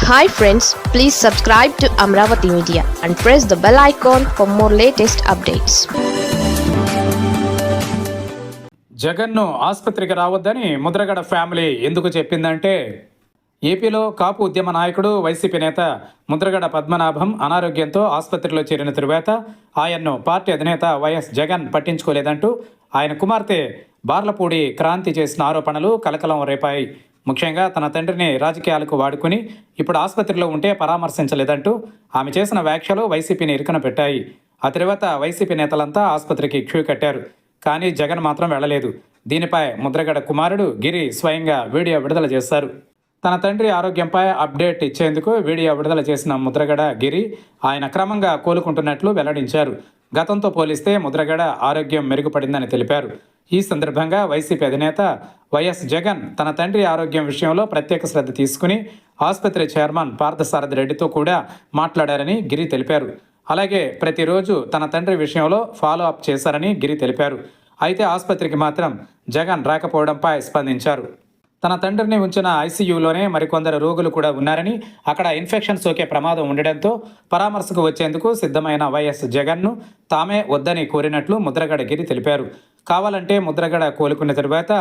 Hi friends, please subscribe to Amravati Media and press the bell icon for more latest updates. జగన్ను ఆసుపత్రికి రావద్దని Mudragada family ఎందుకు చెప్పిందంటే, ఏపీలో కాపు ఉద్యమ నాయకుడు వైసీపీ నేత ముద్రగడ పద్మనాభం అనారోగ్యంతో ఆసుపత్రిలో చేరిన తరువాత ఆయన్ను పార్టీ అధినేత వైఎస్ జగన్ పట్టించుకోలేదంటూ ఆయన కుమార్తె బార్లపూడి క్రాంతి చేసిన ఆరోపణలు కలకలం రేపాయి. ముఖ్యంగా తన తండ్రిని రాజకీయాలకు వాడుకుని ఇప్పుడు ఆసుపత్రిలో ఉంటే పరామర్శించలేదంటూ ఆమె చేసిన వ్యాఖ్యలు వైసీపీని ఇరుకున పెట్టాయి. ఆ తర్వాత వైసీపీ నేతలంతా ఆసుపత్రికి క్యూ కట్టారు. కానీ జగన్ మాత్రం వెళ్లలేదు. దీనిపై ముద్రగడ కుమారుడు గిరి స్వయంగా వీడియో విడుదల చేశారు. తన తండ్రి ఆరోగ్యంపై అప్డేట్ ఇచ్చేందుకు వీడియో విడుదల చేసిన ముద్రగడ గిరి ఆయన క్రమంగా కోలుకుంటున్నట్లు వెల్లడించారు. గతంతో పోలిస్తే ముద్రగడ ఆరోగ్యం మెరుగుపడిందని తెలిపారు. ఈ సందర్భంగా వైసీపీ అధినేత వైఎస్ జగన్ తన తండ్రి ఆరోగ్యం విషయంలో ప్రత్యేక శ్రద్ధ తీసుకుని ఆసుపత్రి చైర్మన్ పార్థసారథి రెడ్డితో కూడా మాట్లాడారని గిరి తెలిపారు. అలాగే ప్రతిరోజు తన తండ్రి విషయంలో ఫాలో అప్ చేశారని గిరి తెలిపారు. అయితే ఆసుపత్రికి మాత్రం జగన్ రాకపోవడంపై స్పందించారు. తన తండ్రిని ఉంచిన ఐసీయూలోనే మరికొందరు రోగులు కూడా ఉన్నారని, అక్కడ ఇన్ఫెక్షన్ సోకే ప్రమాదం ఉండడంతో పరామర్శకు వచ్చేందుకు సిద్ధమైన వైఎస్ జగన్ను తామే వద్దని కోరినట్లు ముద్రగడ గిరి తెలిపారు. కావాలంటే ముద్రగడ కోలుకున్న తరువాత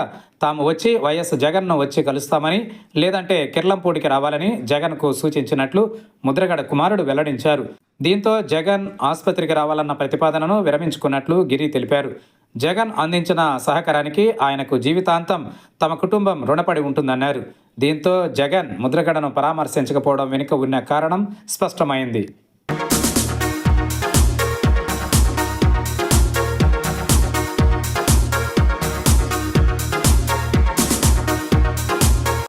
తాము వచ్చి వైఎస్ జగన్ను వచ్చి కలుస్తామని, లేదంటే కిర్లంపూడికి రావాలని జగన్కు సూచించినట్లు ముద్రగడ కుమారుడు వెల్లడించారు. దీంతో జగన్ ఆసుపత్రికి రావాలన్న ప్రతిపాదనను విరమించుకున్నట్లు గిరి తెలిపారు. జగన్ అందించిన సహకారానికి ఆయనకు జీవితాంతం తమ కుటుంబం రుణపడి ఉంటుందన్నారు. దీంతో జగన్ ముద్రగడను పరామర్శించకపోవడం వెనుక ఉన్న కారణం స్పష్టమైంది.